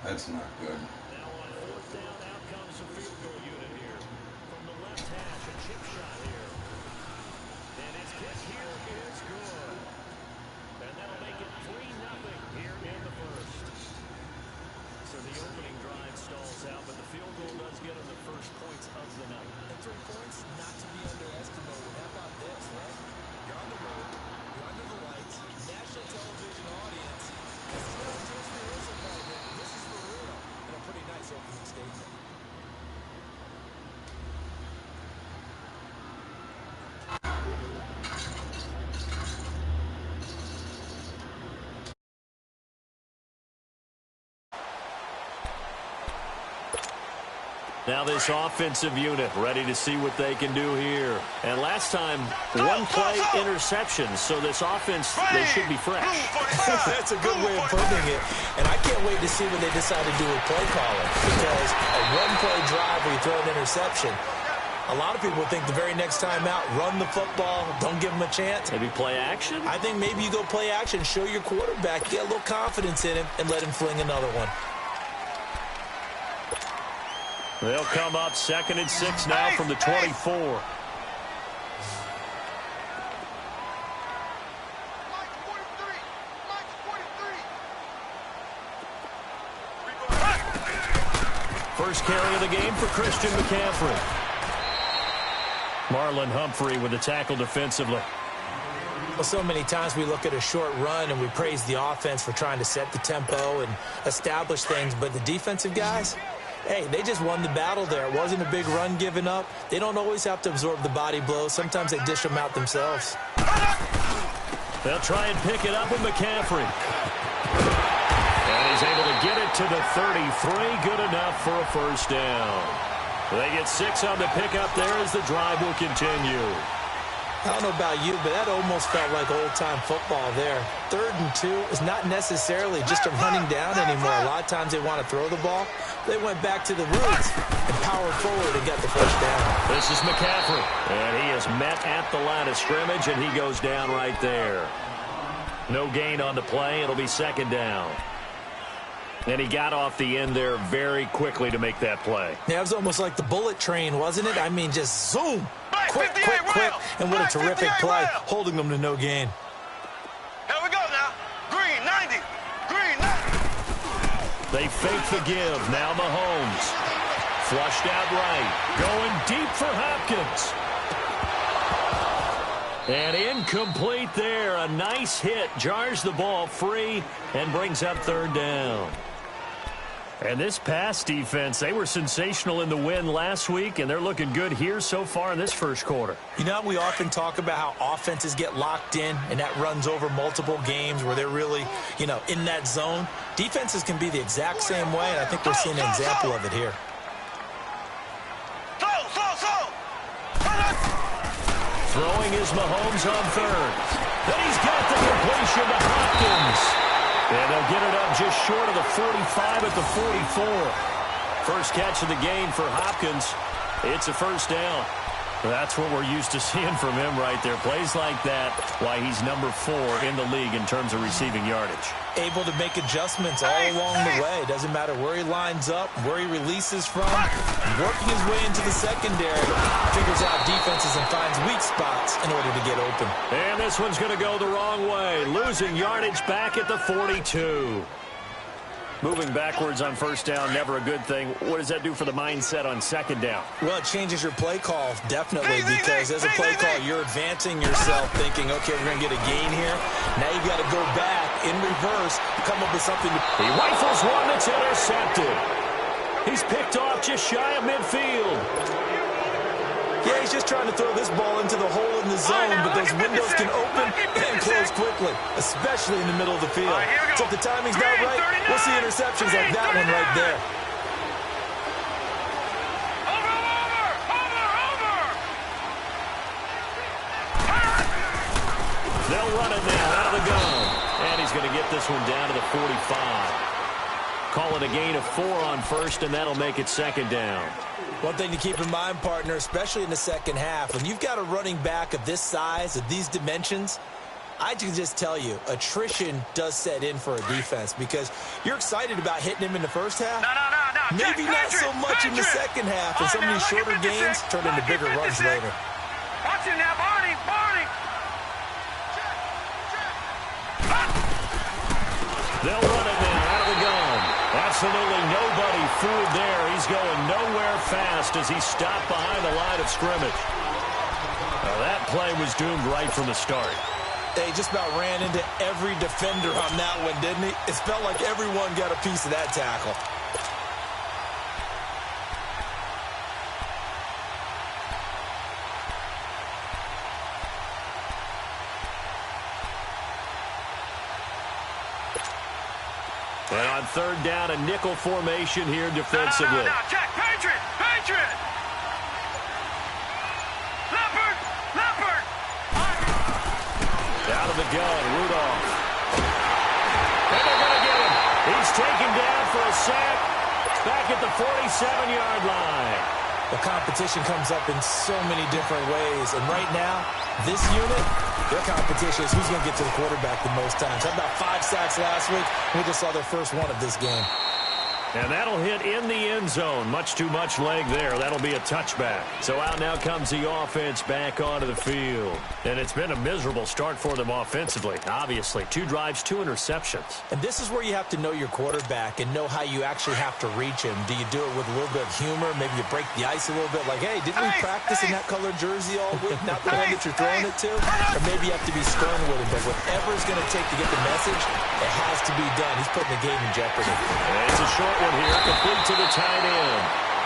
That's not good. Now on fourth down, out comes the field goal unit here. From the left hash, a chip shot here. And his kick here is good. And that'll make it 3-0 here in the first. So the opening drive stalls out, but the field goal does get him the first points of the night. And 3 points, not to be underestimated. How about this, right? You're on the road, you're under the lights, national television audience. This is not just rehearsal part of it. This is for real. And a pretty nice opening statement. Now this offensive unit ready to see what they can do here. And last time, one play interception. So this offense, they should be fresh. That's a good way of putting it. And I can't wait to see what they decide to do with play calling. Because a one-play drive where you throw an interception, a lot of people think the very next time out, run the football, don't give them a chance. Maybe play action? I think maybe you go play action, show your quarterback, get a little confidence in him, and let him fling another one. They'll come up 2nd and 6 now from the 24. First carry of the game for Christian McCaffrey. Marlon Humphrey with the tackle defensively. Well, so many times we look at a short run and we praise the offense for trying to set the tempo and establish things, but the defensive guys, hey, they just won the battle there. It wasn't a big run given up. They don't always have to absorb the body blows. Sometimes they dish them out themselves. They'll try and pick it up with McCaffrey. And he's able to get it to the 33. Good enough for a first down. They get 6 on the pickup there as the drive will continue. I don't know about you, but that almost felt like old-time football there. 3rd and 2 is not necessarily just a running down anymore. A lot of times they want to throw the ball. They went back to the roots and powered forward and got the first down. This is McCaffrey, and he is met at the line of scrimmage, and he goes down right there. No gain on the play. It'll be 2nd down. And he got off the end there very quickly to make that play. Yeah, it was almost like the bullet train, wasn't it? I mean, just zoom. Quick, and what a terrific play, holding them to no gain. Here we go now. Green, 90. Green, 90. They fake the give. Now Mahomes. Flushed out right. Going deep for Hopkins. And incomplete there. A nice hit. Jars the ball free and brings up 3rd down. And this pass defense, they were sensational in the win last week, and they're looking good here so far in this first quarter. You know, we often talk about how offenses get locked in, and that runs over multiple games where they're really, in that zone. Defenses can be the exact same way, and I think we're seeing an example of it here. Throwing is Mahomes on 3rd. Then he's got the completion to Hopkins. And they'll get it up just short of the 45 at the 44. First catch of the game for Hopkins. It's a first down. That's what we're used to seeing from him right there. Plays like that, why he's number 4 in the league in terms of receiving yardage. Able to make adjustments all along the way. Doesn't matter where he lines up, where he releases from. Working his way into the secondary. Figures out defenses and finds weak spots in order to get open. And this one's going to go the wrong way. Losing yardage back at the 42. Moving backwards on first down, never a good thing. What does that do for the mindset on 2nd down? Well, it changes your play call, definitely, because as a play call, you're advancing yourself thinking, okay, we're going to get a gain here. Now you've got to go back in reverse, come up with something. He rifles one that's intercepted. He's picked off just shy of midfield. Yeah, he's just trying to throw this ball into the hole in the zone, but those windows can open and close quickly, especially in the middle of the field. So if the timing's not right, we'll see interceptions like that one right there. They'll run it now out of the gun. And he's going to get this one down to the 45. Call it a gain of 4 on first, and that'll make it 2nd down. One thing to keep in mind, partner, especially in the second half, when you've got a running back of this size, of these dimensions, I can just tell you, attrition does set in for a defense because you're excited about hitting him in the first half. No. Maybe not so much in the second half, and some of these shorter gains turn into bigger runs later. Watch him now, Barney. They'll run it now out of the gun. Absolutely nobody fooled there. He's going nowhere fast as he stopped behind the line of scrimmage. Now that play was doomed right from the start. They just about ran into every defender on that one, didn't he? It felt like everyone got a piece of that tackle. And on 3rd down, a nickel formation here defensively. No. Check. Patriot. Leopard. Out of the gun, Rudolph. And they're going to get him. He's taken down for a sack back at the 47-yard line. The competition comes up in so many different ways. And right now, this unit, their competition is who's going to get to the quarterback the most times. How about 5 sacks last week? We just saw their first one of this game. And that'll hit in the end zone. Much too much leg there. That'll be a touchback. So out now comes the offense back onto the field. And it's been a miserable start for them offensively. Obviously, 2 drives, 2 interceptions. And this is where you have to know your quarterback and know how you actually have to reach him. Do you do it with a little bit of humor? Maybe you break the ice a little bit. Like, hey, didn't we practice in that colored jersey all week? Not the one that you're throwing it to? Or maybe you have to be stern with him. But whatever it's going to take to get the message, it has to be done. He's putting the game in jeopardy. And it's a short one here, complete to the tight end.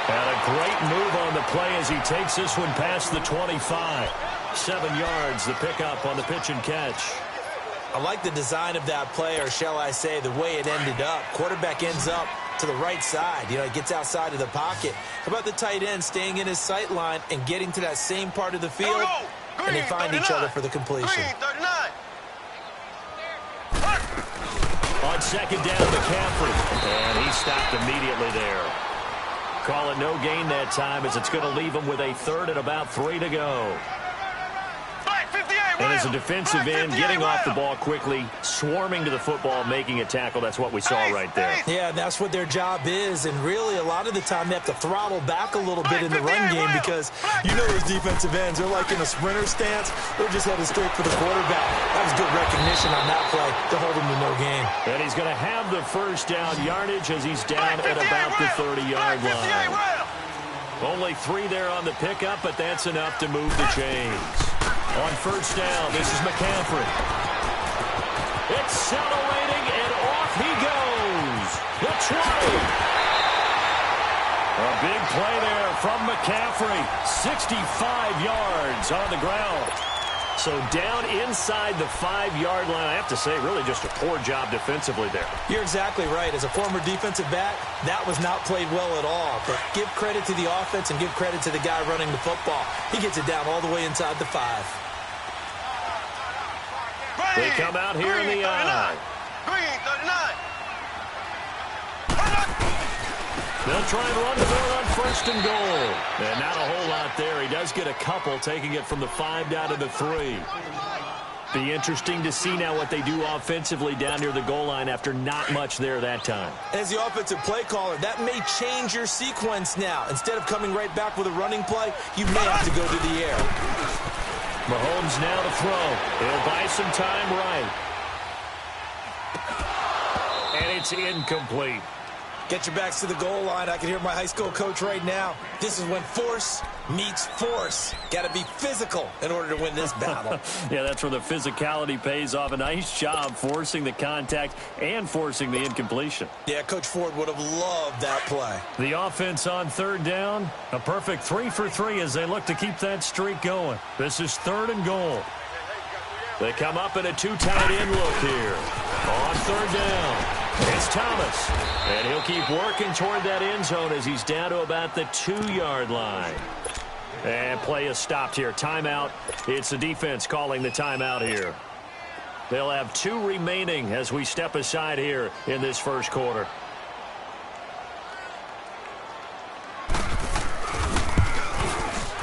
And a great move on the play as he takes this one past the 25. 7 yards, the pickup on the pitch and catch. I like the design of that play, or shall I say the way it ended up. Quarterback ends up to the right side. You know, he gets outside of the pocket. How about the tight end staying in his sight line and getting to that same part of the field? Green, and they find 39. each other for the completion. Green, 39. On second down, McCaffrey. And he stopped immediately there. Call it no gain that time, as it's going to leave him with a third and about 3 to go. And as a defensive end, getting off the ball quickly, swarming to the football, making a tackle, that's what we saw right there. Yeah, and that's what their job is. And really, a lot of the time, they have to throttle back a little bit in the run game because you know those defensive ends, they're like in a sprinter stance. They're just headed straight for the quarterback. That was good recognition on that play to hold him to no gain. And he's going to have the first down yardage as he's down at about the 30-yard line. Only 3 there on the pickup, but that's enough to move the chains. On first down, this is McCaffrey. Accelerating, and off he goes. The 20. A big play there from McCaffrey. 65 yards on the ground. So down inside the 5-yard line. I have to say, really just a poor job defensively there. You're exactly right. As a former defensive back, that was not played well at all. But give credit to the offense and give credit to the guy running the football. He gets it down all the way inside the 5. They come out here in the eye. Green, 39. They'll try and run the board on first and goal. And not a whole lot there. He does get a couple, taking it from the 5 down to the 3. Be interesting to see now what they do offensively down near the goal line after not much there that time. As the offensive play caller, that may change your sequence now. Instead of coming right back with a running play, you may have to go to the air. Mahomes now to throw. He'll buy some time right. And it's incomplete. Get your backs to the goal line. I can hear my high school coach right now. This is when force meets force. Got to be physical in order to win this battle. Yeah, that's where the physicality pays off. A nice job forcing the contact and forcing the incompletion. Yeah, Coach Ford would have loved that play. The offense on third down, a perfect 3 for 3 as they look to keep that streak going. This is 3rd and goal. They come up in a 2 tight end look here. On third down, it's Thomas. And he'll keep working toward that end zone as he's down to about the 2-yard line. And play is stopped here. Timeout. It's the defense calling the timeout here. They'll have 2 remaining as we step aside here in this first quarter.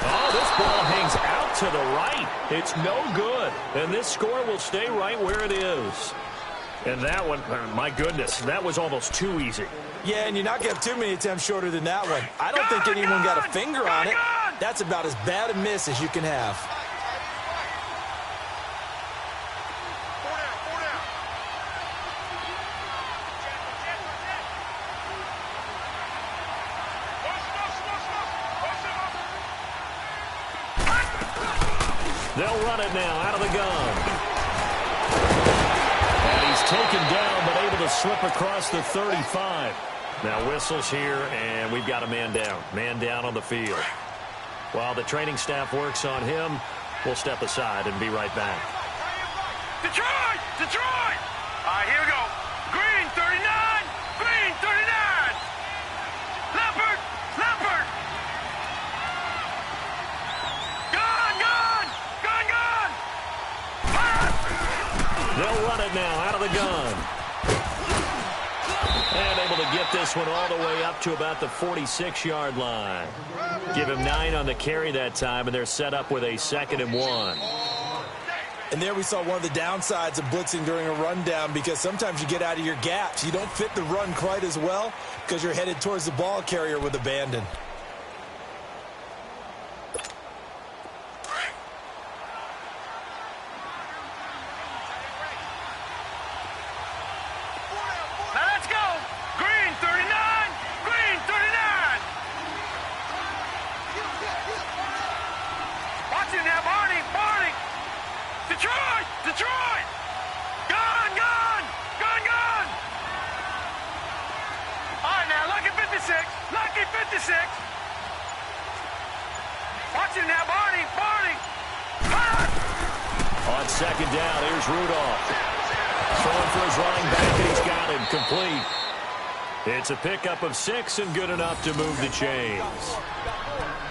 Oh, this ball hangs out to the right. It's no good. And this score will stay right where it is. And that one, my goodness, that was almost too easy. Yeah, and you're not going to have too many attempts shorter than that one. I don't think anyone got a finger on it. That's about as bad a miss as you can have. They'll run it now out of the gun. And he's taken down, but able to slip across the 35. Now whistles here, and we've got a man down. Man down on the field. While the training staff works on him, we'll step aside and be right back. Detroit! Detroit! All right, here we go. Green, 39. Green, 39. Leopard! Leopard! Gun! Gun! Gun! Gun! They'll run it now out of the gun. And able to get this one all the way up to about the 46-yard line. Give him 9 on the carry that time, and they're set up with a 2nd and 1. And there we saw one of the downsides of blitzing during a rundown, because sometimes you get out of your gaps. You don't fit the run quite as well because you're headed towards the ball carrier with abandon. Now let's go. Green, 39. Green, 39. Watch it now, Barney. Barney. Detroit! Detroit! Gun! Gun! Gun! Gun! All right, now, lucky 56. Lucky 56. Watch it now, Barney. Barney. Ah! On second down, here's Rudolph. Throwing for his running back, and he's got him complete. It's a pickup of 6 and good enough to move the chains.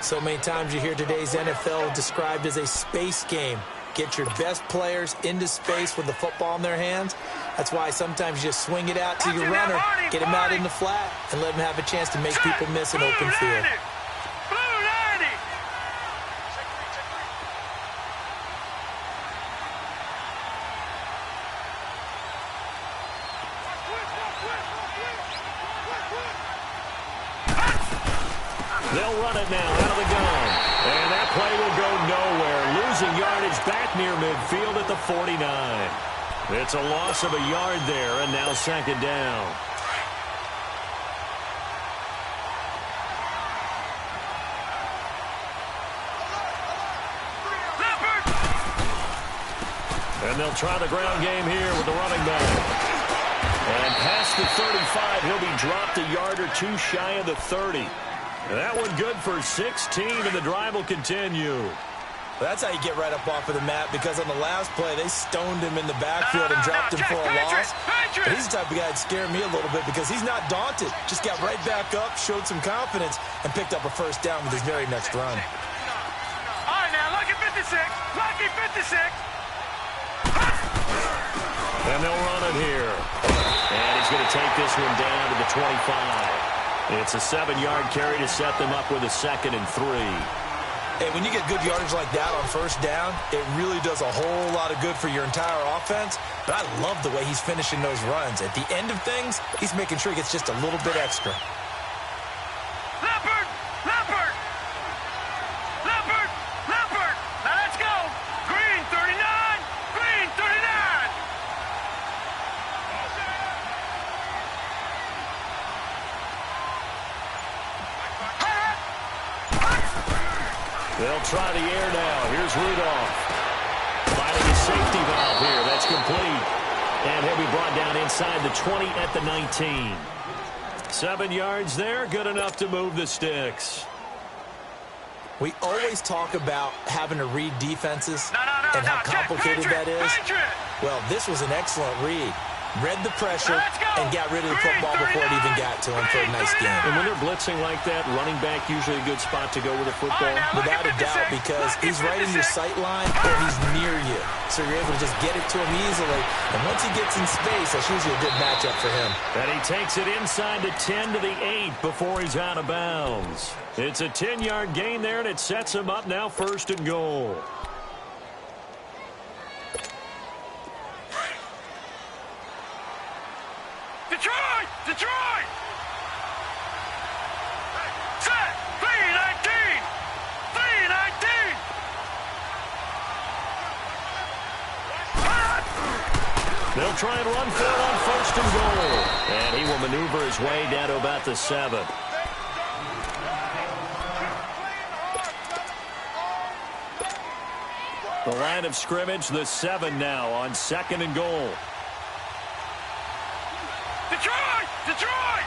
So many times you hear today's NFL described as a space game. Get your best players into space with the football in their hands. That's why sometimes you just swing it out to your runner, get him out in the flat, and let him have a chance to make people miss an open field. They'll run it now out of the gun. And that play will go nowhere. Losing yardage back near midfield at the 49. It's a loss of a yard there, and now second down. And they'll try the ground game here with the running back. And past the 35, he'll be dropped a yard or two shy of the 30. That one good for 16, and the drive will continue. That's how you get right up off of the mat, because on the last play, they stoned him in the backfield and dropped him for a loss. But he's the type of guy that scared me a little bit because he's not daunted. Just got right back up, showed some confidence, and picked up a first down with his very next run. All right, now, lucky 56. Lucky 56. And they'll run it here. And he's going to take this one down to the 25. It's a 7-yard carry to set them up with a 2nd and 3. Hey, when you get good yardage like that on first down, it really does a whole lot of good for your entire offense. But I love the way he's finishing those runs. At the end of things, he's making sure he gets just a little bit extra. Leopard! Leopard! Leopard! Leopard! Now let's go! Green 39! Green 39! They'll try the air now. Here's Rudolph. Finding his safety valve here. That's complete. And he'll be brought down inside the 20 at the 19. 7 yards there. Good enough to move the sticks. We always talk about having to read defenses and how complicated that is. Well, this was an excellent read. Read the pressure and got rid of the football before it even got to him for a nice game. And when they're blitzing like that, running back usually a good spot to go with a football. Without a doubt, because he's right in your sight line or he's near you. So you're able to just get it to him easily. And once he gets in space, that's usually a good matchup for him. And he takes it inside the 10 to the 8 before he's out of bounds. It's a 10-yard gain there, and it sets him up now 1st and goal. Detroit! Detroit! Set! 319! 319! They'll try and run for it on 1st and goal. And he will maneuver his way down to about the 7. The line of scrimmage, the 7 now on 2nd and goal. Detroit! Detroit!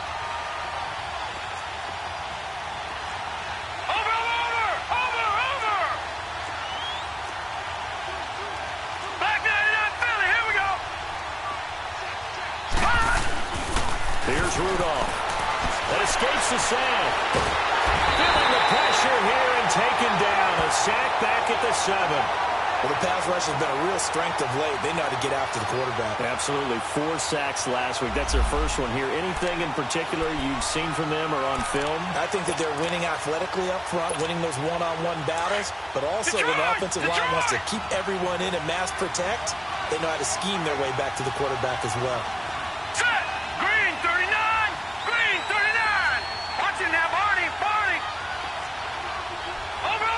Over! Back 99 Philly, here we go! Here's Rudolph. That escapes the sack. Feeling the pressure here and taken down. A sack back at the 7. Well, the pass rush has been a real strength of late. They know how to get after the quarterback. Absolutely. 4 sacks last week. That's their first one here. Anything in particular you've seen from them or on film? I think that they're winning athletically up front, winning those one-on-one battles, but also when the offensive line wants to keep everyone in and mass protect, they know how to scheme their way back to the quarterback as well. Set! Green 39! Green 39! Watch it now, Barney! Barney! Over!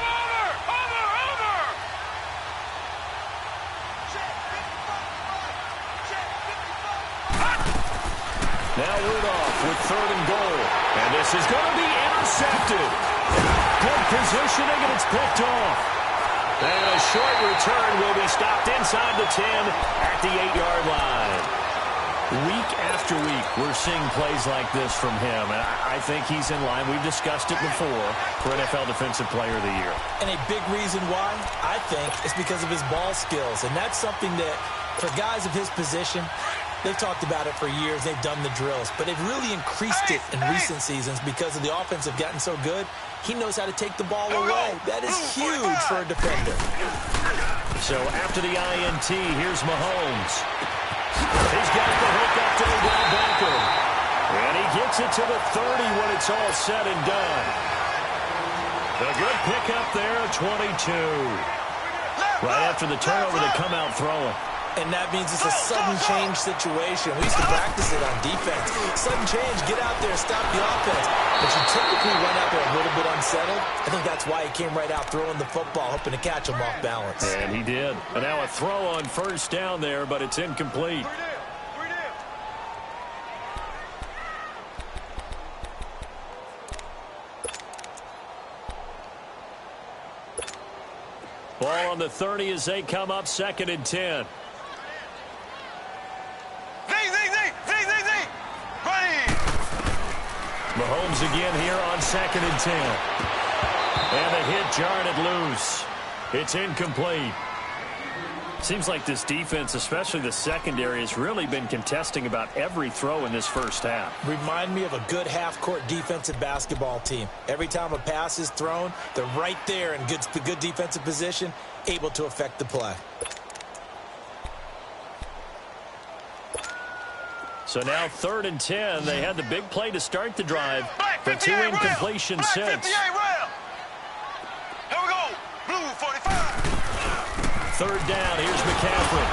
Now Rudolph with 3rd and goal. And this is going to be intercepted. Good positioning, and it's picked off. And a short return will be stopped inside the 10 at the 8-yard line. Week after week, we're seeing plays like this from him. And I think he's in line. We've discussed it before for NFL Defensive Player of the Year. And a big reason why, I think, is because of his ball skills. And that's something that For guys of his position, they've talked about it for years. They've done the drills, but they've really increased it in recent seasons because of the offense have gotten so good. He knows how to take the ball away. That is huge for a defender. So after the INT, here's Mahomes. He's got the hook up to the Odell Beckham. And he gets it to the 30 when it's all said and done. A good pickup there, 22. Right after the turnover, they come out throwing. And that means it's a sudden change situation. We used to practice it on defense. Sudden change, get out there, stop the offense. But you typically run out there a little bit unsettled. I think that's why he came right out throwing the football, hoping to catch him off balance. And he did. And now a throw on first down there, but it's incomplete. Ball on the 30 as they come up, 2nd and 10. Mahomes again here on 2nd and 10. And the hit jarred it loose. It's incomplete. Seems like this defense, especially the secondary, has really been contesting about every throw in this first half. Remind me of a good half-court defensive basketball team. Every time a pass is thrown, they're right there in good defensive position, able to affect the play. So now 3rd and 10. They had the big play to start the drive, but 2 incompletions since. Here we go. Blue 45. 3rd down. Here's McCaffrey.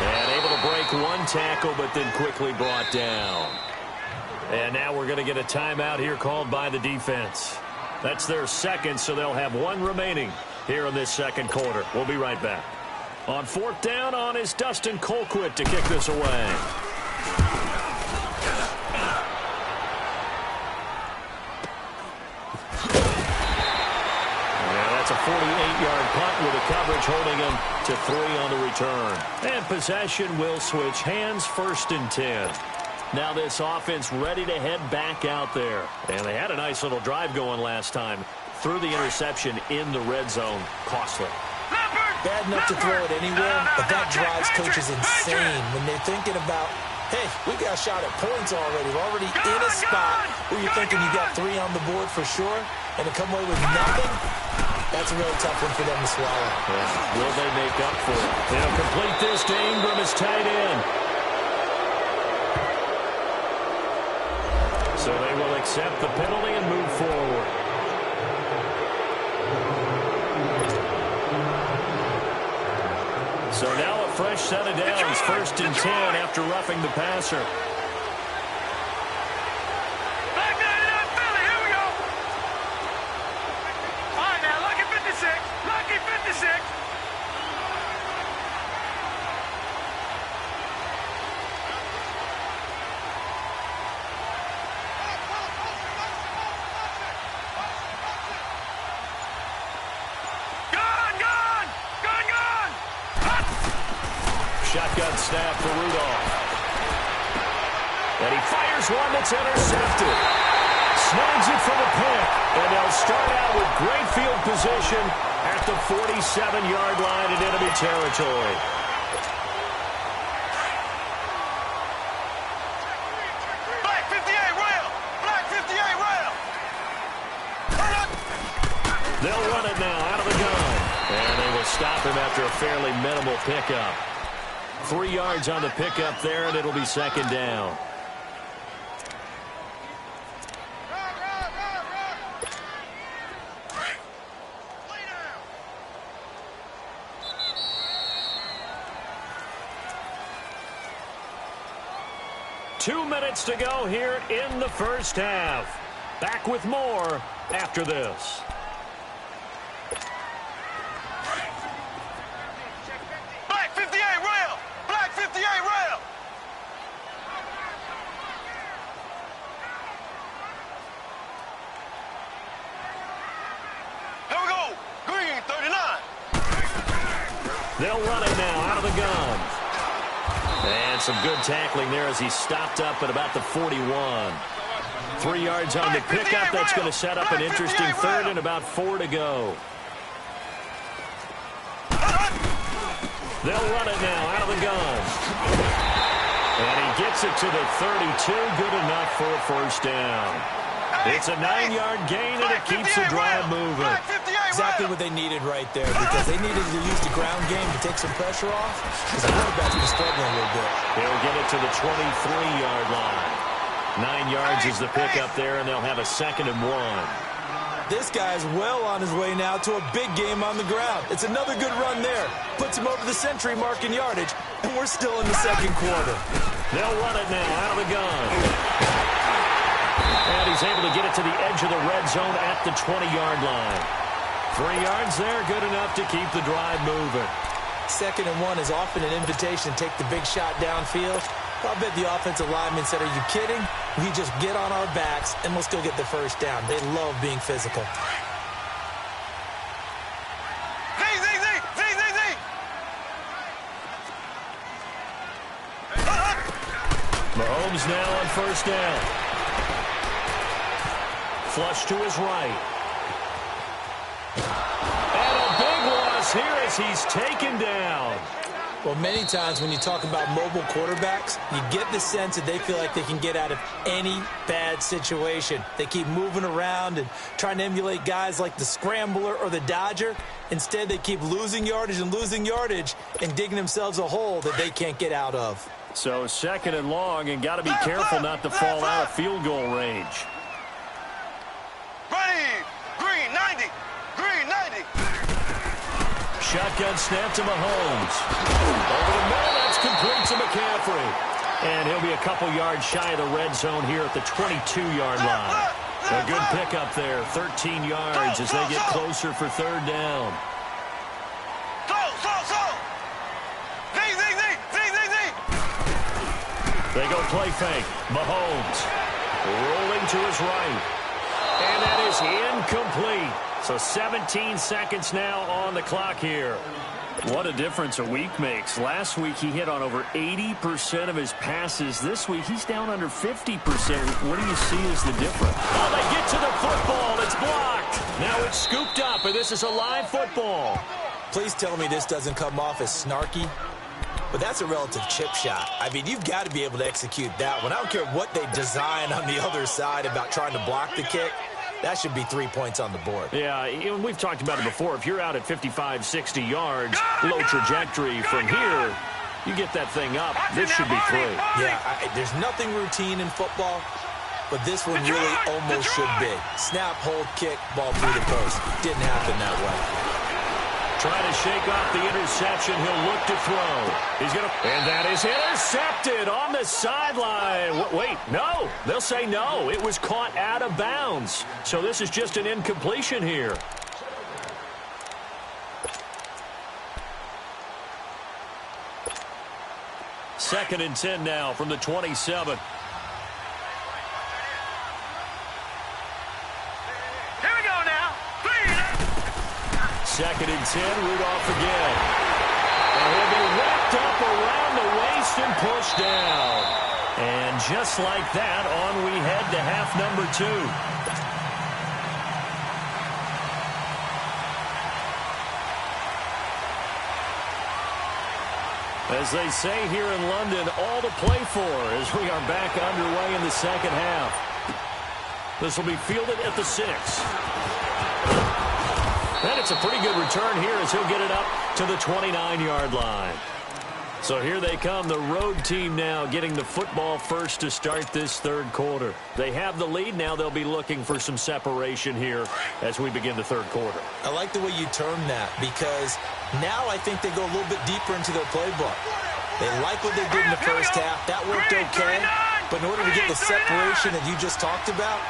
And able to break one tackle, but then quickly brought down. And now we're going to get a timeout here called by the defense. That's their second, so they'll have one remaining here in this second quarter. We'll be right back. On 4th down, on is Dustin Colquitt to kick this away. That's a 48-yard punt with a coverage holding him to 3 on the return. And possession will switch hands, 1st and 10. Now this offense ready to head back out there. And they had a nice little drive going last time. Threw the interception in the red zone. Costly. Bad enough to throw it anywhere, but that drives coaches insane when they're thinking about, hey, we got a shot at points already. We're already in a spot where you're thinking you got 3 on the board for sure, and to come away with nothing, that's a really tough one for them to swallow. Yeah. Will they make up for it? They'll complete this to Ingram as tight end. So they will accept the penalty and move forward. So now a fresh set of downs, 1st and 10 after roughing the passer. Back 99 Philly, here we go. All right, now, lucky 56. Lucky 56. Shotgun snap for Rudolph. And he fires one that's intercepted. Snags it for the pick. And they'll start out with great field position at the 47-yard line in enemy territory. Black 58 rail. Black 58 rail. They'll run it now out of the gun. And they will stop him after a fairly minimal pickup. 3 yards on the pickup there, and it'll be 2nd down. Two minutes to go here in the first half. Back with more after this. Black 58 rail. Black 58 rail. Here we go. Green 39. They'll run it now out of the gun. And some good tackling there as he stopped up at about the 41. 3 yards on the pickup. That's going to set up an interesting 3rd and about 4 to go. They'll run it now out of the gun. And he gets it to the 32. Good enough for a first down. It's a 9-yard gain, and it keeps the drive moving. Exactly what they needed right there, because they needed to use the ground game to take some pressure off, because the quarterback's been struggling a little bit. They'll get it to the 23-yard line. 9 yards is the pickup there, and they'll have a 2nd and 1. This guy's well on his way now to a big game on the ground. It's another good run there. Puts him over the century mark in yardage, and we're still in the 2nd quarter. They'll run it now out of the gun. And he's able to get it to the edge of the red zone at the 20-yard line. 3 yards there, good enough to keep the drive moving. 2nd and 1 is often an invitation to take the big shot downfield. I bet the offensive lineman said, are you kidding? We just get on our backs, and we'll still get the first down. They love being physical. Mahomes now on first down. Flush to his right. And a big loss here as he's taken down. Well, many times when you talk about mobile quarterbacks, you get the sense that they feel like they can get out of any bad situation. They keep moving around and trying to emulate guys like the Scrambler or the Dodger. Instead, they keep losing yardage and digging themselves a hole that they can't get out of. So 2nd and long, and got to be careful not to fall out of field goal range. Green 90. Green 90. Shotgun snap to Mahomes. Over the middle, that's complete to McCaffrey. And he'll be a couple yards shy of the red zone here at the 22-yard line. A good pickup there, 13 yards as they get closer for 3rd down. They go play fake. Mahomes rolling to his right. And that is incomplete. So 17 seconds now on the clock here. What a difference a week makes. Last week he hit on over 80% of his passes. This week he's down under 50%. What do you see as the difference? Oh, they get to the football. It's blocked. Now it's scooped up, and this is a live football. Please tell me this doesn't come off as snarky. But that's a relative chip shot. I mean, you've got to be able to execute that one. I don't care what they design on the other side about trying to block the kick. That should be 3 points on the board. Yeah, we've talked about it before. If you're out at 55, 60 yards, low trajectory from here, you get that thing up, this should be 3. Yeah, there's nothing routine in football, but this one really almost should be. Snap, hold, kick, ball through the post. Didn't happen that way. Trying to shake off the interception. He'll look to throw. And that is intercepted on the sideline. Wait, no. They'll say no. It was caught out of bounds. So this is just an incompletion here. Second and 10 now from the 27. 2nd and 10, Rudolph again. And he'll be wrapped up around the waist and pushed down. And just like that, on we head to half number 2. As they say here in London, all to play for as we are back underway in the 2nd half. This will be fielded at the 6. And it's a pretty good return here as he'll get it up to the 29-yard line. So here they come, the road team now getting the football first to start this 3rd quarter. They have the lead. Now they'll be looking for some separation here as we begin the 3rd quarter. I like the way you term that, because now I think they go a little bit deeper into their playbook. They like what they did in the first half. That worked okay. But in order to get the separation that you just talked about,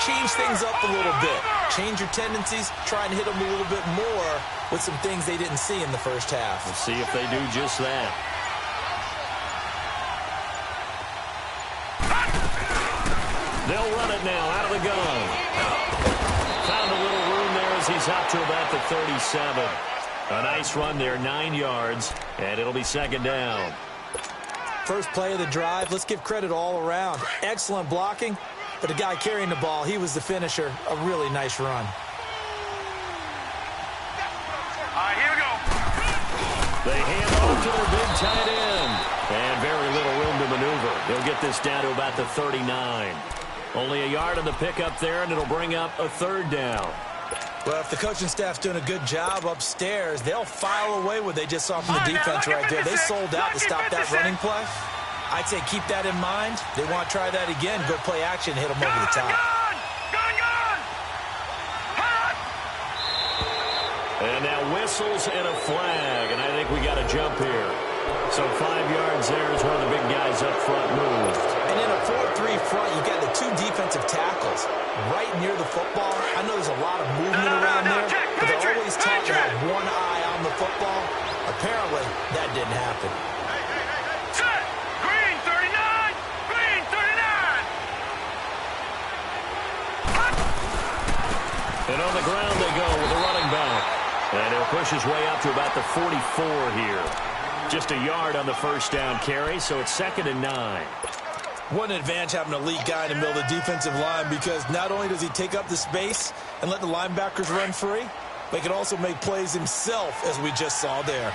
change things up a little bit. Change your tendencies. Try and hit them a little bit more with some things they didn't see in the first half. Let's see if they do just that. They'll run it now out of the gun. Found a little room there as he's up to about the 37. A nice run there, 9 yards, and it'll be 2nd down. First play of the drive, let's give credit all around. Excellent blocking, but the guy carrying the ball, he was the finisher. A really nice run. All right, here we go. They hand off to their big tight end. And very little room to maneuver. He'll get this down to about the 39. Only a yard on the pickup there, and it'll bring up a third down. Well, if the coaching staff's doing a good job upstairs, they'll file away what they just saw from the defense right there. They sold out to stop that running play. I'd say keep that in mind. They want to try that again. Go play action, hit them over the top. And now whistles and a flag, and I think we got a jump here. So 5 yards there as one of the big guys up front moved. And in a 4-3 front, you got the 2 defensive tackles right near the football. I know there's a lot of movement around there, but they're always taught to have one eye on the football. Apparently, that didn't happen. Set! Green 39! Green 39! And on the ground they go with a running back. And he'll push his way up to about the 44 here. Just a yard on the first down carry, so it's 2nd and 9. What an advantage having an elite guy in the middle of the defensive line, because not only does he take up the space and let the linebackers run free, but he can also make plays himself, as we just saw there.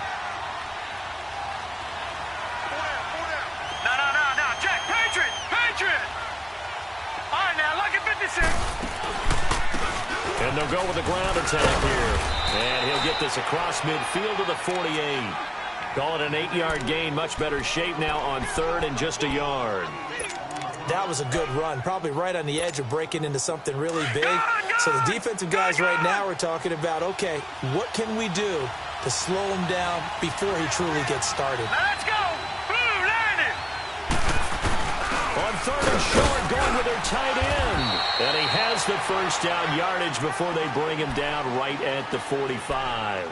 No. Check. Patriot. All right, now, lucky 56. And they'll go with a ground attack here. And he'll get this across midfield to the 48. Call it an 8-yard gain. Much better shape now on 3rd and just a yard. That was a good run, probably right on the edge of breaking into something really big. So the defensive guys right now are talking about, okay, what can we do to slow him down before he truly gets started? Let's go. Blue landed. On 3rd and short, going with their tight end. And he has the first down yardage before they bring him down right at the 45.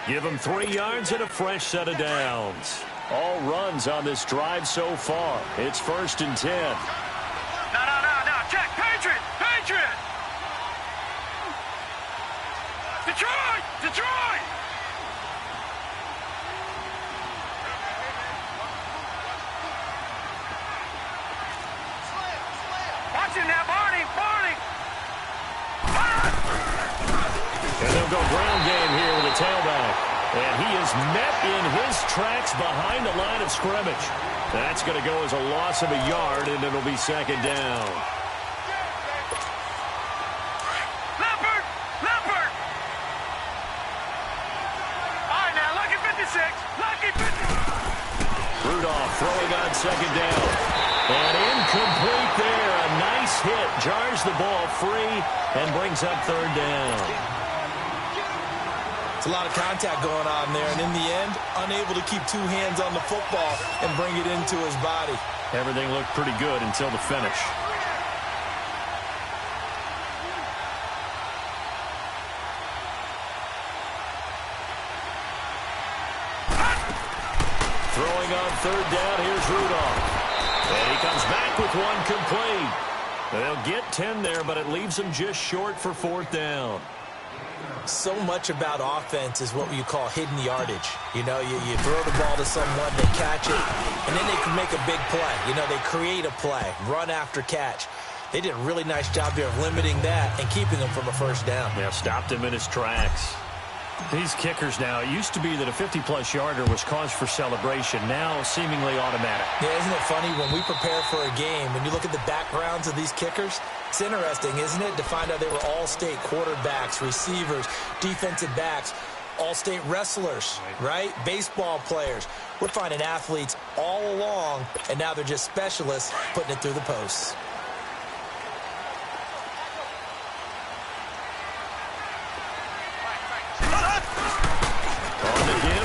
Give him 3 yards and a fresh set of downs. All runs on this drive so far. It's 1st and 10. No. Check. Patriot. Detroit. Watch him now, Barney. And they'll go ground game here with a tailback. And he is met in his tracks behind the line of scrimmage. That's going to go as a loss of a yard, and it'll be 2nd down. Leopard. All right, now, lucky 56. Rudolph throwing on 2nd down. And incomplete there. A nice hit. Jars the ball free and brings up 3rd down. It's a lot of contact going on there, and in the end, unable to keep 2 hands on the football and bring it into his body. Everything looked pretty good until the finish. Throwing on 3rd down, here's Rudolph. And he comes back with one complete. They'll get 10 there, but it leaves them just short for 4th down. So much about offense is what you call hidden yardage. You know, you throw the ball to someone, they catch it, and then they can make a big play. You know, they create a play, run after catch. They did a really nice job here of limiting that and keeping him from a first down. Yeah, stopped him in his tracks. These kickers now, it used to be that a 50-plus yarder was cause for celebration. Now, seemingly automatic. Yeah, isn't it funny? When we prepare for a game, when you look at the backgrounds of these kickers, it's interesting, isn't it, to find out they were all-state quarterbacks, receivers, defensive backs, all-state wrestlers, right? Baseball players. We're finding athletes all along, and now they're just specialists putting it through the posts.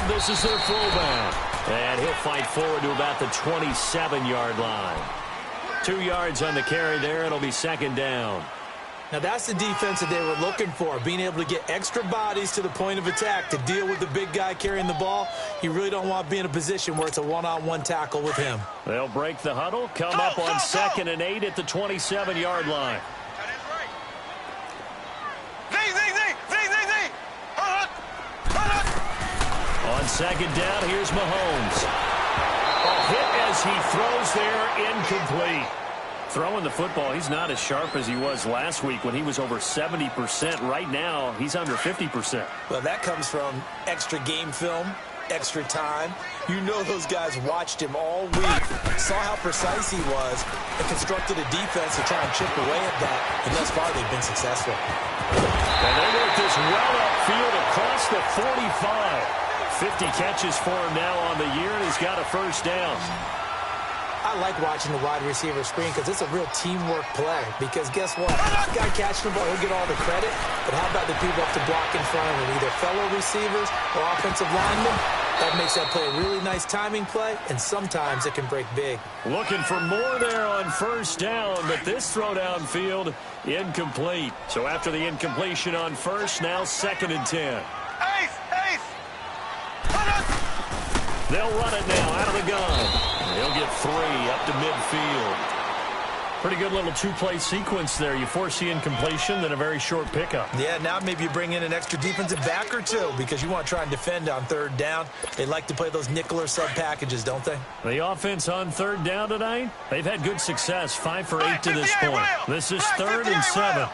This is their fullback. And he'll fight forward to about the 27-yard line. 2 yards on the carry there. It'll be 2nd down. Now, that's the defense that they were looking for, being able to get extra bodies to the point of attack to deal with the big guy carrying the ball. You really don't want to be in a position where it's a one-on-one tackle with him. They'll break the huddle, come up on 2nd and 8 at the 27-yard line. On 2nd down, here's Mahomes. A hit as he throws there, incomplete. Throwing the football, he's not as sharp as he was last week when he was over 70%. Right now, he's under 50%. Well, that comes from extra game film, extra time. You know those guys watched him all week, saw how precise he was, and constructed a defense to try and chip away at that, and thus far they've been successful. And they work this well upfield across the 45. 50 catches for him now on the year, and he's got a first down. I like watching the wide receiver screen because it's a real teamwork play. Because guess what? This guy catching the ball, he'll get all the credit. But how about the people up to block in front of him, either fellow receivers or offensive linemen? That makes that play a really nice timing play, and sometimes it can break big. Looking for more there on first down, but this throw downfield incomplete. So after the incompletion on first, now 2nd and 10. They'll run it now out of the gun. They'll get 3 up to midfield. Pretty good little two-play sequence there. You force the incompletion, then a very short pickup. Yeah, now maybe you bring in an extra defensive back or two because you want to try and defend on 3rd down. They like to play those nickel or sub packages, don't they? The offense on 3rd down tonight, they've had good success, 5 for 8 to this point. This is 3rd and 7.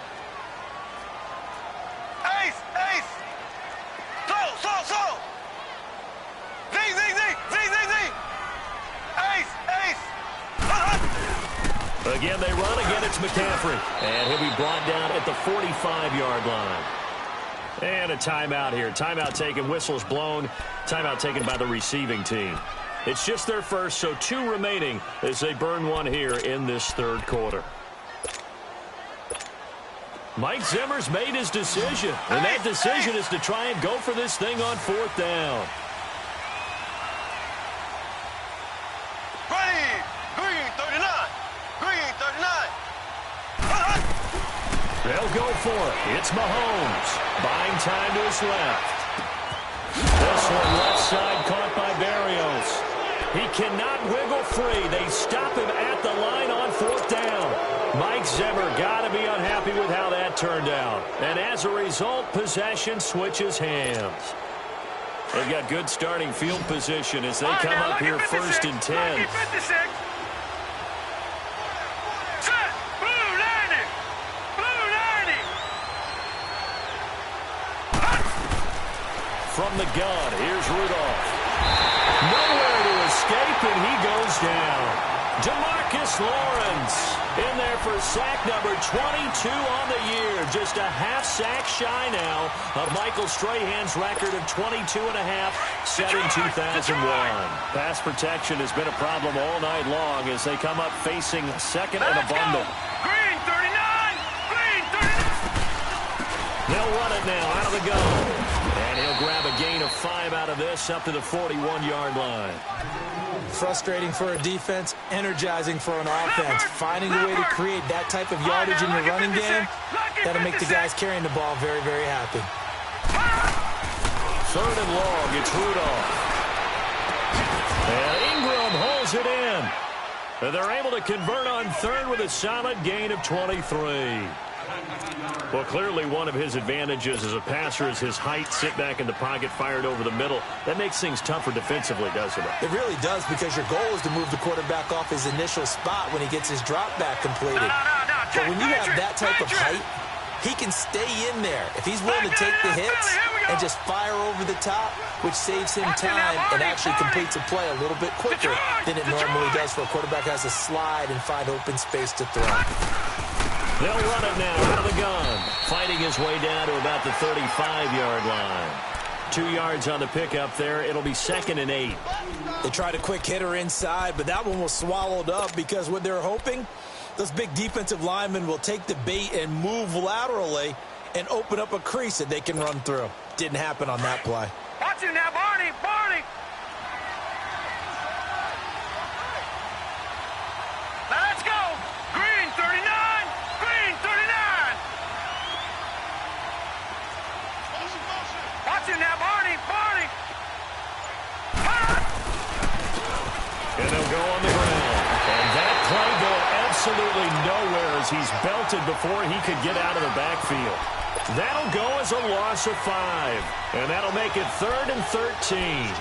Again, they run. Again, it's McCaffrey. And he'll be brought down at the 45-yard line. And a timeout here. Timeout taken. Whistles blown. Timeout taken by the receiving team. It's just their first, so 2 remaining as they burn one here in this 3rd quarter. Mike Zimmer's made his decision. And that decision is to try and go for this thing on 4th down. They'll go for it. It's Mahomes. Buying time to his left. This one left side caught by Berrios. He cannot wiggle free. They stop him at the line on 4th down. Mike Zimmer got to be unhappy with how that turned out. And as a result, possession switches hands. They've got good starting field position as they come up here 1st and 10. From the gun, here's Rudolph. Nowhere to escape, and he goes down. DeMarcus Lawrence in there for sack number 22 on the year. Just a half sack shy now of Michael Strahan's record of 22.5 set in 2001. Pass protection has been a problem all night long as they come up facing 2nd and a bundle. Green 39! Green 39! They'll run it now out of the gun. And he'll grab a gain of 5 out of this up to the 41-yard line. Frustrating for a defense, energizing for an offense. Finding a way to create that type of yardage in your running game, that'll make the guys carrying the ball very, very happy. 3rd and long, it's Rudolph. And Ingram holds it in. And they're able to convert on 3rd with a solid gain of 23. Well, clearly one of his advantages as a passer is his height. Sit back in the pocket, fired over the middle. That makes things tougher defensively, doesn't it? It really does, because your goal is to move the quarterback off his initial spot when he gets his drop back completed. But when you have that type of height, he can stay in there. If he's willing to take the hits and just fire over the top, which saves him time and actually completes a play a little bit quicker than it normally does for a quarterback who has to slide and find open space to throw. They'll run it now out of the gun. Fighting his way down to about the 35-yard line. 2 yards on the pickup there. It'll be 2nd and 8. They tried a quick hitter inside, but that one was swallowed up because what they're hoping, those big defensive linemen will take the bait and move laterally and open up a crease that they can run through. Didn't happen on that play. Watch it now, Barney! Barney! Let's go! Green 39! Green 39! Watch it now, Barney! Barney! And they'll go on the ground. And that play going absolutely nowhere as he's belted before he could get out of the backfield. That'll go as a loss of 5. And that'll make it 3rd and 13.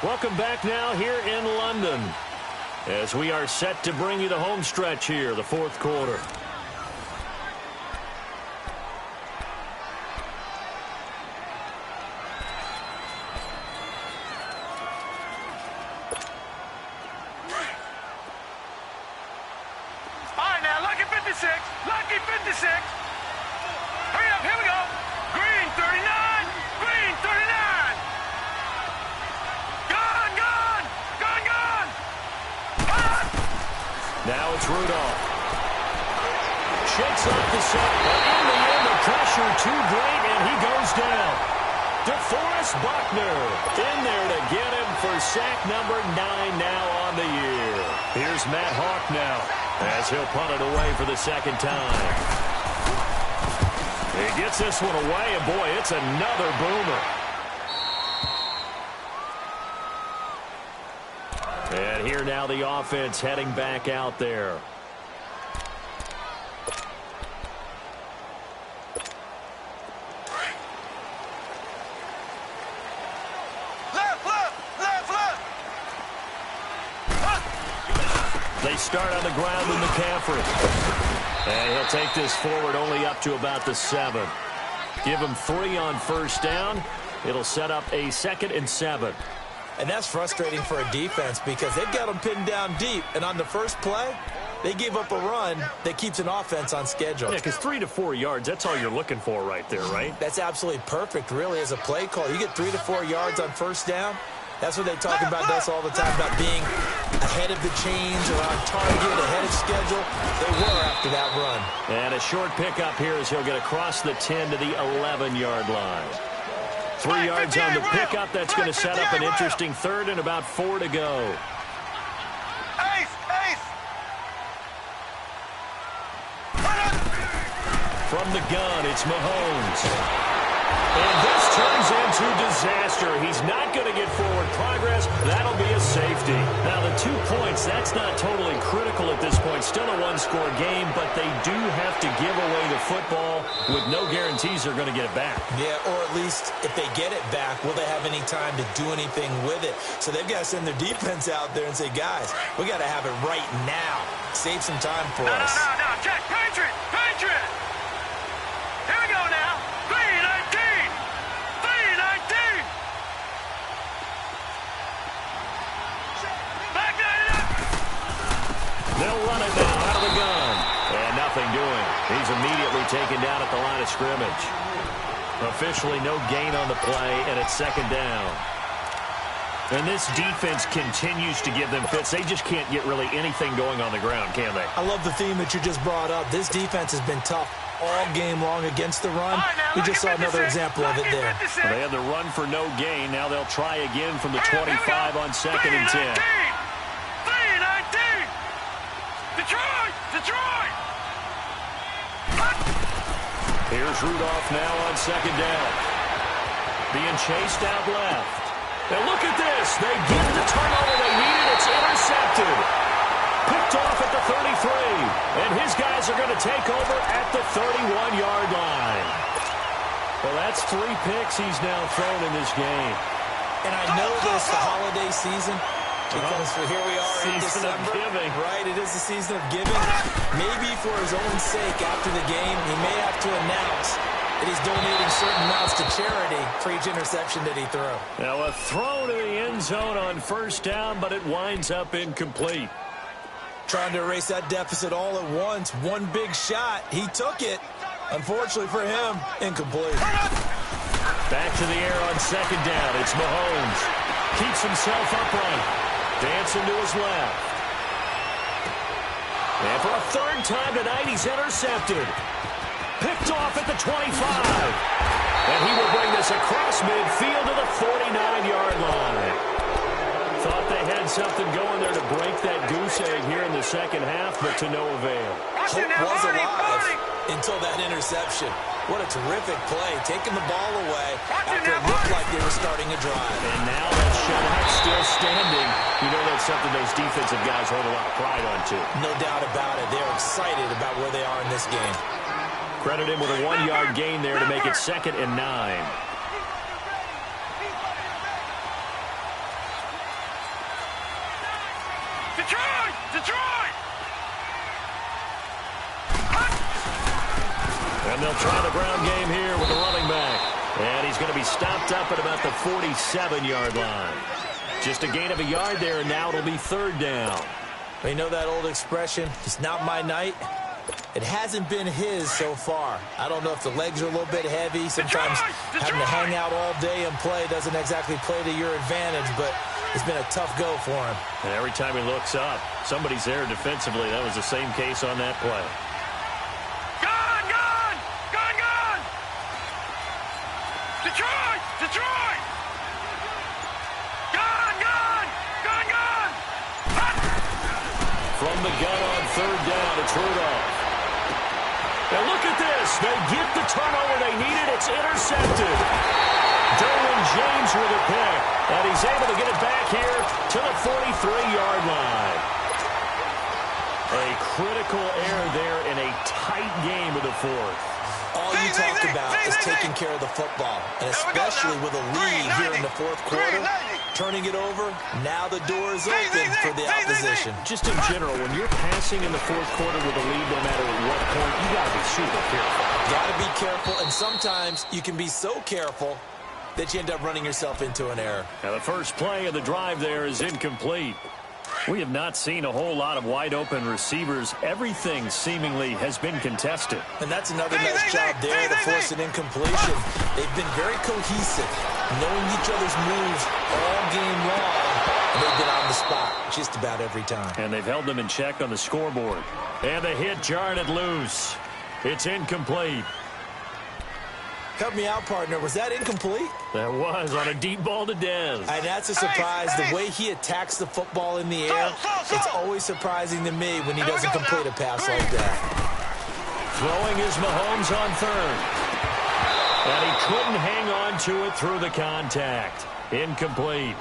Welcome back now here in London as we are set to bring you the home stretch here, the fourth quarter. All right, now, lucky 56. Lucky 56. Hurry up, here we go. Green 39. Green 39. Gone, gone. Gone, gone. Gone. Now it's Rudolph. Shakes off the set, but in the end, the pressure too great, and he goes down. DeForest Buckner in there to get him for sack number 9 now on the year. Here's Matt Hawk now as he'll punt it away for the second time. He gets this one away, and boy, it's another boomer. And here now the offense heading back out there. They start on the ground in McCaffrey. And he'll take this forward only up to about the 7. Give him 3 on first down. It'll set up a 2nd and 7. And that's frustrating for a defense because they've got them pinned down deep. And on the first play, they gave up a run that keeps an offense on schedule. Yeah, because 3 to 4 yards, that's all you're looking for right there, right? That's absolutely perfect, really, as a play call. You get 3 to 4 yards on first down. That's what they talk about us all the time, about being ahead of the chains or on target, ahead of schedule. They were after that run. And a short pickup here as he'll get across the 10 to the 11-yard line. 3 yards on the pickup. That's going to set up an interesting 3rd and about 4 to go. Ace, ace. From the gun, it's Mahomes. And this turns into disaster. He's not going to get forward progress. That'll be a safety. Now, the 2 points, that's not totally critical at this point. Still a one-score game, but they do have to give away the football with no guarantees they're going to get it back. Yeah, or at least if they get it back, will they have any time to do anything with it? So they've got to send their defense out there and say, guys, we got to have it right now. Save some time for us. No. Check. Patriot. Patriot. Here we go now. 3-19. 3-19. Back it up. They'll run it now out of the gun. And nothing doing. He's immediately taken down at the line of scrimmage. Officially no gain on the play, and it's 2nd down. And this defense continues to give them fits. They just can't get really anything going on the ground, can they? I love the theme that you just brought up. This defense has been tough all game long against the run. We just saw another example of it there. Well, they had the run for no gain. Now they'll try again from the 25 on 2nd and 10. 3-19. Detroit. Here's Rudolph now on 2nd down. Being chased out left. And look at this. They get the turnover they needed. It's intercepted. Picked off at the 33. And his guys are going to take over at the 31-yard line. Well, that's 3 picks he's now thrown in this game. And I know this, the holiday season, because here we are in Season December. of giving. Right, it is the season of giving. Maybe for his own sake after the game, he may have to announce that he's donating certain amounts to charity for each interception that he threw. Now a throw to the end zone on first down, but it winds up incomplete. Trying to erase that deficit all at once. One big shot. He took it. Unfortunately for him, incomplete. Back to the air on 2nd down. It's Mahomes. Keeps himself upright. Dancing to his left. And for a 3rd time tonight, he's intercepted. Picked off at the 25. And he will bring this across midfield to the 49-yard line. Thought they had something going there to break that goose egg here in the second half, but to no avail. Hope was alive until that interception. What a terrific play, taking the ball away after it looked like they were starting a drive. And now that shutout still standing. You know that's something those defensive guys hold a lot of pride on, too. No doubt about it. They're excited about where they are in this game. Credit him with a 1-yard gain there to make it 2nd and 9. Detroit! Detroit! And they'll try the ground game here with the running back. And he's going to be stopped up at about the 47-yard line. Just a gain of a yard there, and now it'll be third down. You know that old expression, it's not my night? It hasn't been his so far. I don't know if the legs are a little bit heavy. Sometimes having to hang out all day and play doesn't exactly play to your advantage, but it's been a tough go for him. And every time he looks up, somebody's there defensively. That was the same case on that play. Gone! Gone! Gone! Gone! Detroit! Detroit! Gone! Gone! Gone! Gone! From the gun on third down, it's Rudolph. Now look at this. They get the turnover they needed. It's intercepted. Derwin James with a pick. And he's able to get it back here to the 43-yard line. A critical error there in a tight game of the fourth. All you talk about is taking care of the football, and especially with a lead here in the fourth quarter, turning it over, now the door is open for the opposition. Just in general, when you're passing in the fourth quarter with a lead, no matter at what point, you got to be super careful. Got to be careful, and sometimes you can be so careful that you end up running yourself into an error. Now the first play of the drive there is incomplete. We have not seen a whole lot of wide-open receivers. Everything seemingly has been contested. And that's another nice job there to force an incompletion. They've been very cohesive, knowing each other's moves all game long, and they've been on the spot just about every time. And they've held them in check on the scoreboard. And the hit jarred it loose. It's incomplete. Help me out, partner. Was that incomplete? That was on a deep ball to Dez. And that's a surprise. The way he attacks the football in the air, it's always surprising to me when he doesn't complete a pass like that. Throwing is Mahomes on third. And he couldn't hang on to it through the contact. Incomplete.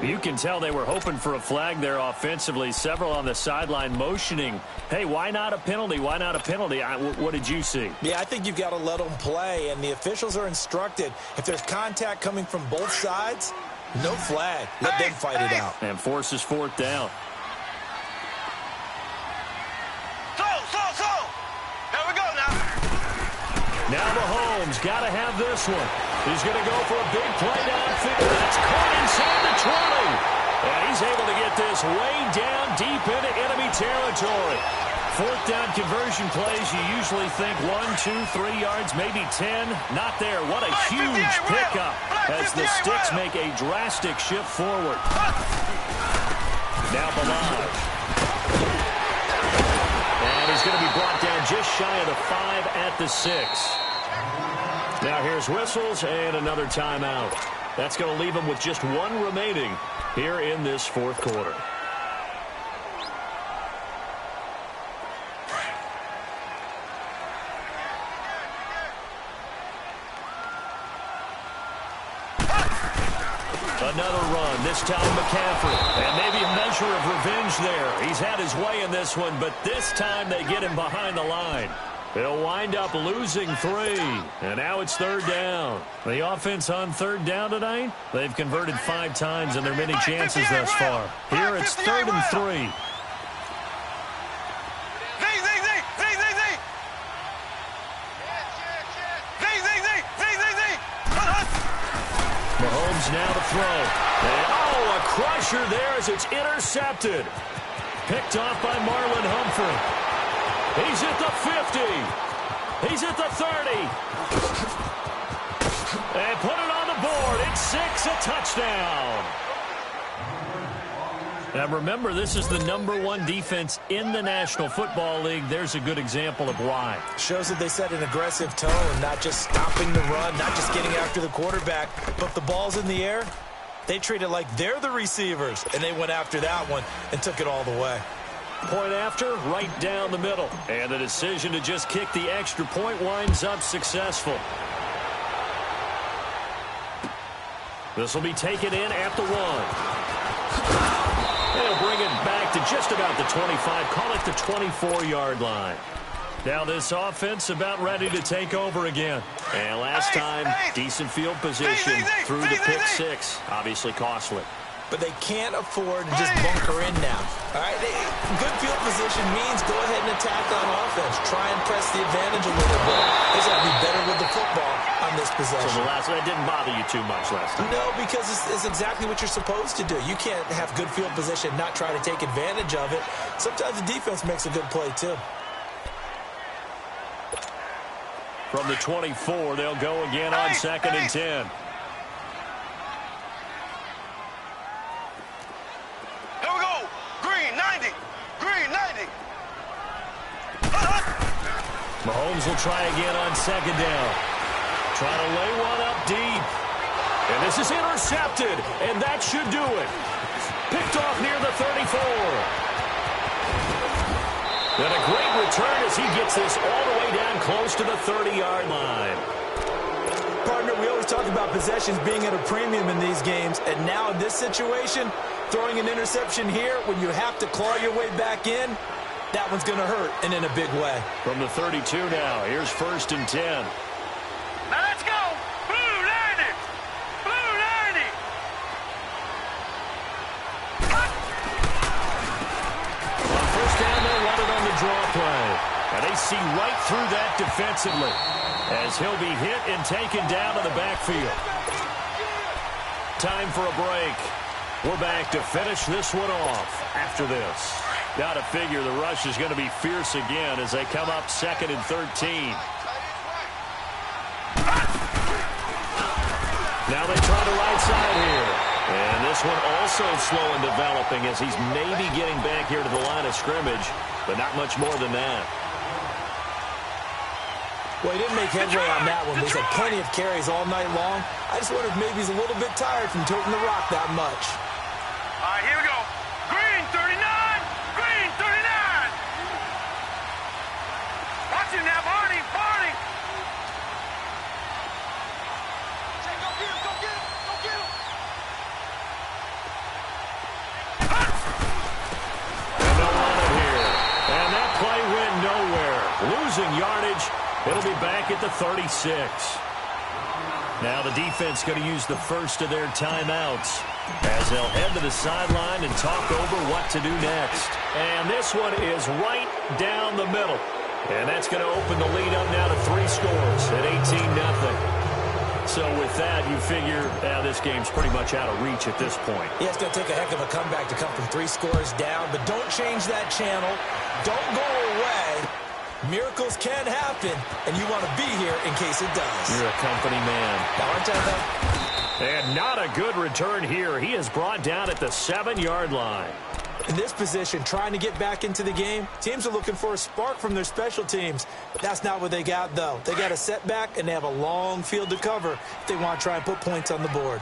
You can tell they were hoping for a flag there offensively. Several on the sideline motioning. Hey, why not a penalty? Why not a penalty? What did you see? Yeah, I think you've got to let them play, and the officials are instructed. If there's contact coming from both sides, no flag. Let them fight it out. And forces fourth down. So. Here we go now. Now Mahomes got to have this one. He's going to go for a big play downfield. That's caught inside the 20. And he's able to get this way down deep into enemy territory. Fourth down conversion plays, you usually think 1, 2, 3 yards, maybe 10. Not there. What a huge pickup as the sticks make a drastic shift forward. Now Balaj. And he's going to be brought down just shy of the 5 at the 6. Now here's whistles and another timeout. That's going to leave him with just one remaining here in this fourth quarter. Another run, this time McCaffrey. And maybe a measure of revenge there. He's had his way in this one, but this time they get him behind the line. They'll wind up losing 3. And now it's third down. The offense on third down tonight, they've converted 5 times in their many chances thus far. Here it's 3rd and 3. Mahomes now to throw. And, a crusher there as it's intercepted. Picked off by Marlon Humphrey. He's at the 50. He's at the 30. And put it on the board. It's 6, a touchdown. Now remember, this is the #1 defense in the National Football League. There's a good example of why. Shows that they set an aggressive tone, not just stopping the run, not just getting after the quarterback, but the ball's in the air. They treat it like they're the receivers, and they went after that one and took it all the way. Point after, right down the middle. And the decision to just kick the extra point winds up successful. This will be taken in at the 1. They'll bring it back to just about the 25. Call it the 24-yard line. Now this offense about ready to take over again. And last time, decent field position through the pick 6. Obviously costly. but they can't afford to just bunker in now. All right, good field position means go ahead and attack on offense. Try and press the advantage a little bit. They got to be better with the football on this possession. So the last one, that didn't bother you too much last time? No, because it's exactly what you're supposed to do. You can't have good field position, not try to take advantage of it. Sometimes the defense makes a good play, too. From the 24, they'll go again on 2nd and 10. Here we go. Green, 90. Green, 90. Mahomes will try again on 2nd down. Trying to lay one up deep. And this is intercepted, and that should do it. Picked off near the 34. And a great return as he gets this all the way down close to the 30-yard line. Partner, we always talk about possessions being at a premium in these games, and now in this situation, throwing an interception here when you have to claw your way back in, that one's going to hurt, and in a big way. From the 32 now, here's 1st and 10. Now let's go. Blue 90. Blue 90. On 1st down, they'll run it on the draw play. And they see right through that defensively as he'll be hit and taken down to the backfield. Time for a break. We're back to finish this one off after this. Got to figure the rush is going to be fierce again as they come up 2nd and 13. Now they try the right side here. And this one also slow in developing as he's maybe getting back here to the line of scrimmage, but not much more than that. Well, he didn't make headway on that one, but he's had plenty of carries all night long. I just wonder if maybe he's a little bit tired from toting the rock that much. All right, here we go. Green 39. Green 39. Watch him now, Barney. Barney. Go get him. Go get him. Go get him. And they'll run it here. And that play went nowhere. Losing yardage. It'll be back at the 36. Now the defense going to use the first of their timeouts as they'll head to the sideline and talk over what to do next. And this one is right down the middle. And that's going to open the lead up now to 3 scores at 18-0. So with that, you figure this game's pretty much out of reach at this point. Yeah, it's going to take a heck of a comeback to come from 3 scores down, but don't change that channel. Don't go away. Miracles can happen, and you want to be here in case it does. You're a company man. Now, aren't I, though? And not a good return here. He is brought down at the 7-yard line. In this position, trying to get back into the game, teams are looking for a spark from their special teams. That's not what they got, though. They got a setback, and they have a long field to cover if they want to try and put points on the board.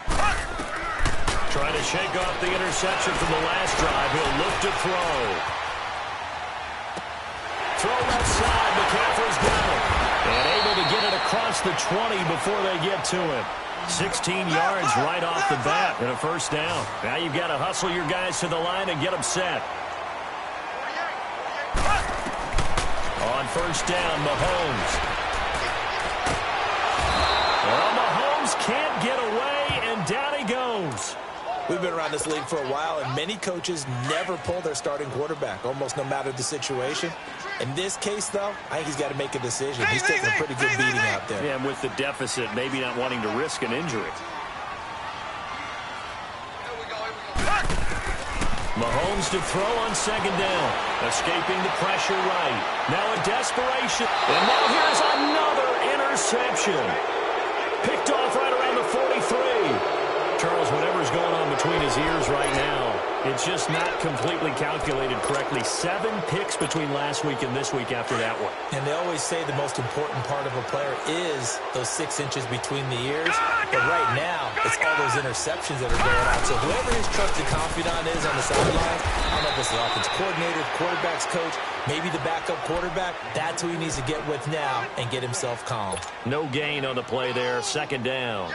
Trying to shake off the interception from the last drive. He'll look to throw. Throw left side. McCaffrey's got it. And able to get it across the 20 before they get to him. 16 yards right off the bat and a 1st down. Now you've got to hustle your guys to the line and get them set. On 1st down, Mahomes. Well, Mahomes can't get away, and down he goes. We've been around this league for a while, and many coaches never pull their starting quarterback, almost no matter the situation. In this case, though, I think he's got to make a decision. He's taking a pretty good beating out there. Yeah, and with the deficit, maybe not wanting to risk an injury. Mahomes to throw on 2nd down. Escaping the pressure right. Now a desperation. And now here's another interception. Picked off right around the 43. Charles, whatever's going on between his ears right now, it's just not completely calculated correctly. 7 picks between last week and this week after that one. And they always say the most important part of a player is those 6 inches between the ears. But right now, it's all those interceptions that are going on. So whoever his trusted confidant is on the sideline, I don't know if it's the offense coordinator, the quarterback's coach, maybe the backup quarterback, that's who he needs to get with now and get himself calm. No gain on the play there. 2nd down.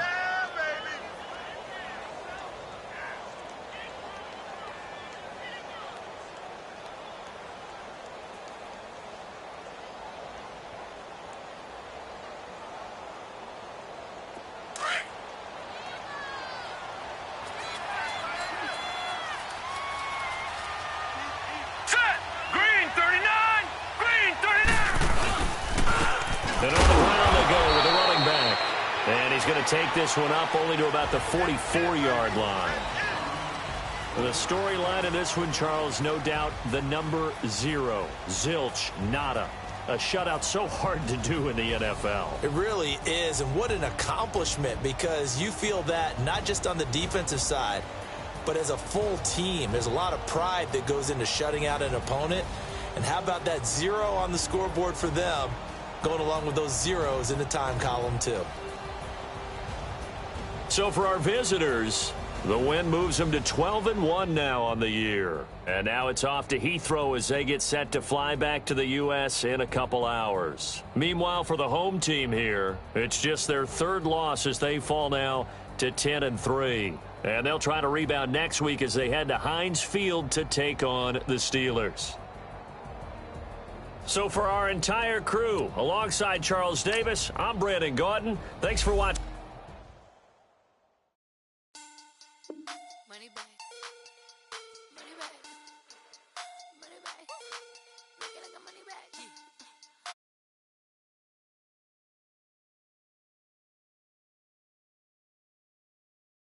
take this one up only to about the 44-yard line. The storyline of this one, Charles, no doubt the number 0. Zilch, nada. A shutout so hard to do in the NFL. It really is, and what an accomplishment, because you feel that not just on the defensive side, but as a full team. There's a lot of pride that goes into shutting out an opponent. And how about that 0 on the scoreboard for them, going along with those zeros in the time column too. So for our visitors, the win moves them to 12-1 now on the year. And now it's off to Heathrow as they get set to fly back to the U.S. in a couple hours. Meanwhile, for the home team here, it's just their 3rd loss as they fall now to 10-3. And they'll try to rebound next week as they head to Heinz Field to take on the Steelers. So for our entire crew, alongside Charles Davis, I'm Brandon Gautin. Thanks for watching. Money back. Money back. Money back. Making like a money